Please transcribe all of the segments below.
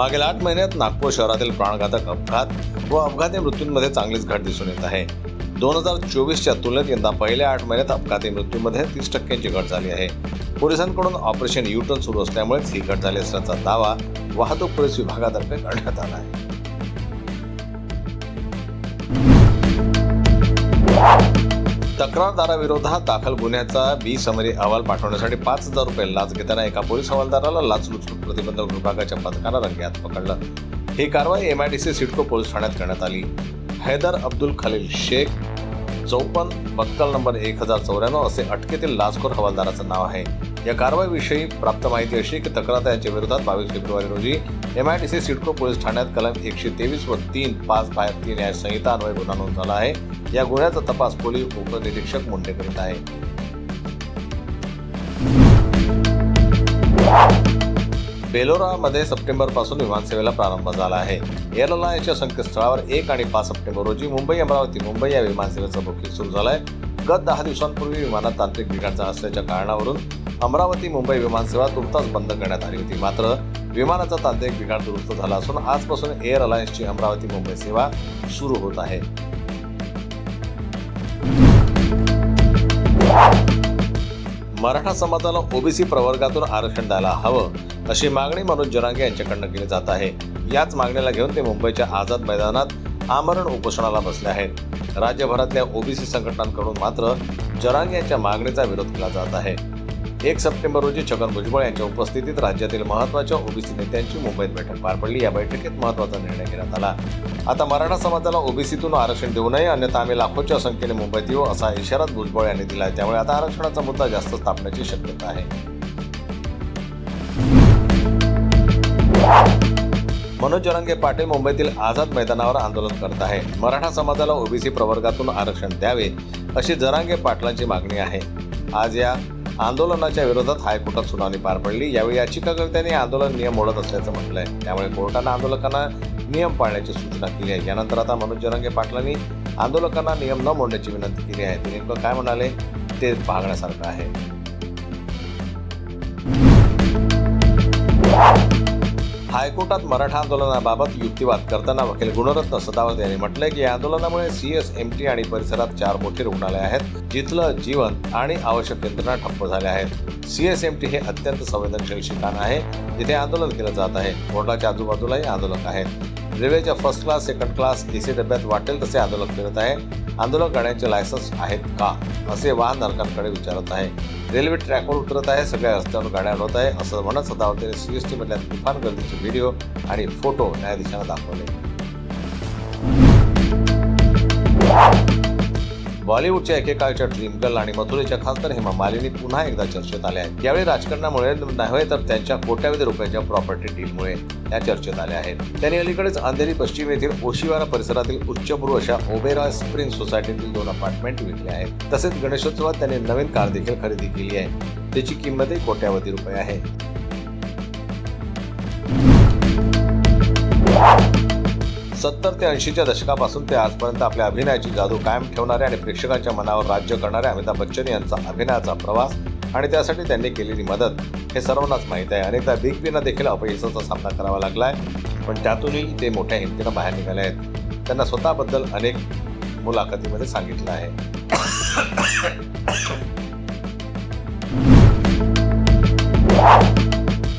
मागील 8 महिन्यात नागपूर शहरातील प्राणघातक अपघात व अपघाती मृत्यूंमध्ये चांगलीच घट दिसून येत आहे. 2024च्या तुलनेत यंदा पहिल्या 8 महिन्यात अपघाती मृत्यूंमध्ये 30% घट झाली आहे. पोलिसांकडून ऑपरेशन यू-टर्न सुरू असल्यामुळेच ही घट झाली असल्याचा दावा वाहतूक पोलीस विभागातर्फे करण्यात आला आहे. तक्रारदाराविरोधात दाखल गुन्ह्याचा समरी अहवाल पाठवण्यासाठी 5,000 रुपये लाच घेताना एका पोलीस हवालदाराला लाचलुचपत प्रतिबंधक विभागाच्या पथकानं रंगेहात पकडलं. ही कारवाई MIDC सिडको पोलीस ठाण्यात करण्यात आली. हैदर अब्दुल खलील शेख 54 बक्कल नंबर 1094 असे अटकेतील लाचखोर हवालदाराचं नाव आहे. या कारवाईविषयी प्राप्त माहिती अशी की तक्रारदार यांच्या विरोधात 22 फेब्रुवारी रोजी MIDC सिडको पोलीस ठाण्यात कलम 123 व 3(5)(3) न्याय संहिता अन्वये गुन्हा नोंद झाला आहे. या गुन्ह्याचा तपास पोलीस उपनिरीक्षक मुंडे करीत आहे. बेलोरामध्ये सप्टेंबरपासून विमानसेवेला प्रारंभ झाला आहे. एअरलाइन्सच्या संकेतस्थळावर 1 आणि 5 सप्टेंबर रोजी मुंबई अमरावती मुंबई या विमानसेवेचं बुकिंग सुरू झालं आहे. गत 10 दिवसांपूर्वी विमानात तांत्रिक बिघाड असल्याच्या कारणावरून अमरावती मुंबई विमानसेवा तुर्तास बंद करण्यात आली होती. मात्र विमानाचा तांत्रिक बिघाड दुरुस्त झाला असून आजपासून एअर अलायन्सची अमरावती मुंबई सेवा सुरू होत आहे. मराठा समाजाला ओबीसी प्रवर्गातून आरक्षण द्यायला हवं अशी मागणी मनोज जरांगे यांच्याकडून केली जात आहे. याच मागणीला घेऊन ते मुंबईच्या आझाद मैदानात आमरण उपोषणाला बसले आहेत. राज्यभरातल्या ओबीसी संघटनांकडून मात्र जरांगे यांच्या मागणीचा विरोध केला जात आहे. 1 सप्टेंबर रोजी छगन भुजबळ यांच्या उपस्थितीत राज्यातील महत्त्वाच्या ओबीसी नेत्यांची मुंबईत बैठक पार पडली. या बैठकीत महत्त्वाचा निर्णय घेण्यात आला. आता मराठा समाजाला ओबीसीतून आरक्षण देऊ नये अन्यथा आम्ही लाखोच्या संख्येने मुंबईत येऊ असा इशारा भुजबळ यांनी दिला आहे. त्यामुळे आता आरक्षणाचा मुद्दा जास्त तापण्याची शक्यता आहे. मनोज जरांगे पाटील मुंबईतील आझाद मैदानावर आंदोलन करत आहे. मराठा समाजाला ओबीसी प्रवर्गातून आरक्षण द्यावे अशी जरांगे पाटलांची मागणी आहे. आज या आंदोलनाच्या विरोधात हायकोर्टात सुनावणी पार पडली. यावेळी याचिकाकर्त्यांनी आंदोलन नियम मोडत असल्याचं म्हटलंय. त्यामुळे कोर्टानं आंदोलकांना नियम पाळण्याची सूचना केली आहे. यानंतर आता मनोज जरांगे पाटलांनी आंदोलकांना नियम न मोडण्याची विनंती केली आहे. ते नेमकं काय म्हणाले ते पाहण्यासारखं आहे. हायकोर्टात मराठा आंदोलनाबाबत युक्तिवाद करताना वकील गुणरत्न सदावर्त यांनी म्हटलंय की या आंदोलनामुळे CSMT आणि परिसरात 4 मोठी रुग्णालय आहेत, जिथलं जीवन आणि आवश्यक यंत्रणा ठप्प झाल्या आहेत. CSMT हे अत्यंत संवेदनशील ठिकाण आहे, जिथे आंदोलन केलं जात आहे. कोर्टाच्या आजूबाजूलाही आंदोलक आहेत. रेल्वेच्या first class, second class, AC डब्यात वाटेल तसे आंदोलक फिरत आहे. आंदोलक गाड्यांचे लायसन्स आहेत का असे वाहनधारकांकडे विचारत आहे. रेल्वे ट्रॅकवर उतरत आहे, सगळ्या रस्त्यावर गाड्या हलवत आहे असं म्हणत सदावर्त यांनी CST मधल्या तुफान गर्दीचे व्हिडिओ आणि फोटो न्यायाधीशांना दाखवले. बॉलिवूडच्या एकेकाळच्या ड्रीम गर्ल आणि मथुरेच्या खासदार हेमा मालिनी पुन्हा एकदा चर्चेत आल्या आहेत. यावेळी राजकारणामुळे नव्हे तर त्यांच्या कोट्यावधी रुपयाच्या प्रॉपर्टी डीलमुळे त्या चर्चेत आल्या आहेत. त्यांनी अलीकडेच अंधेरी पश्चिम येथील ओशिवारा परिसरातील उच्चभ्रू अशा ओबेरॉय स्प्रिंग सोसायटीतील 2 अपार्टमेंट विकले आहेत. तसेच गणेशोत्सवात त्यांनी नवीन कार देखील खरेदी केली आहे. त्याची किंमतही कोट्यावधी रुपये आहे. 70 ते 80च्या दशकापासून ते आजपर्यंत आपल्या अभिनयाची जादू कायम ठेवणारे आणि प्रेक्षकांच्या मनावर राज्य करणारे अमिताभ बच्चन यांचा अभिनयाचा प्रवास आणि त्यासाठी त्यांनी केलेली मदत हे सर्वांनाच माहीत आहे. अनेकदा बिग बींना देखील अपयशाचा सामना करावा लागलाय, पण त्यातूनही ते मोठ्या हिमतीनं बाहेर निघाले आहेत. त्यांना स्वतःबद्दल अनेक मुलाखतीमध्ये सांगितलं आहे.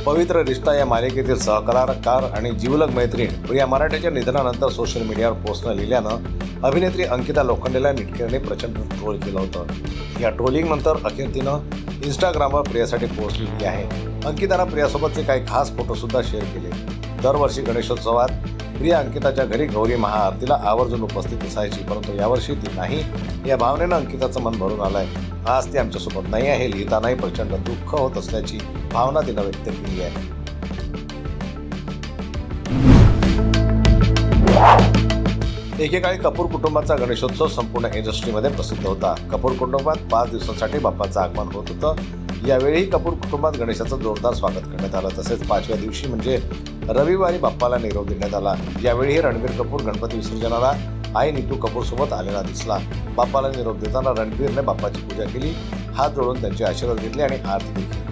पवित्र रिश्ता या मालिकेतील सहकलाकार आणि जीवलग मैत्रीण प्रिया मराठेच्या निधनानंतर सोशल मीडियावर पोस्टनं लिहिल्यानं अभिनेत्री अंकिता लोखंडेला निटकेने प्रचंड ट्रोल केलं होतं. या ट्रोलिंगनंतर अखेर तिनं इंस्टाग्रामवर प्रियासाठी पोस्ट लिहिली आहे. अंकितानं प्रियासोबतचे काही खास फोटोसुद्धा शेअर केले. दरवर्षी गणेशोत्सवात प्रिया अंकिताच्या घरी गौरी महाआरतीला आवर्जून उपस्थित असायची, परंतु यावर्षी ती नाही. या भावनेनं अंकिताचं मन भरून आलंय. आज ती आमच्यासोबत नाही आहे. लिहितानाही प्रचंड दुःख होत असल्याची भावना तिनं व्यक्त केली आहे. एकेकाळी कपूर कुटुंबाचा गणेशोत्सव संपूर्ण इंडस्ट्रीमध्ये प्रसिद्ध होता. कपूर कुटुंबात 5 दिवसांसाठी बाप्पाचं आगमन होत होतं. यावेळीही कपूर कुटुंबात गणेशाचं जोरदार स्वागत करण्यात आलं. तसेच 5व्या दिवशी म्हणजे रविवारी बाप्पाला निरोप देण्यात आला. यावेळीही रणबीर कपूर गणपती विसर्जनाला आई नीतू कपूर सोबत आलेला दिसला. बाप्पाला निरोप देताना रणबीरने बाप्पाची पूजा केली, हात जोडून त्यांचे आशीर्वाद घेतले आणि आरती देखील.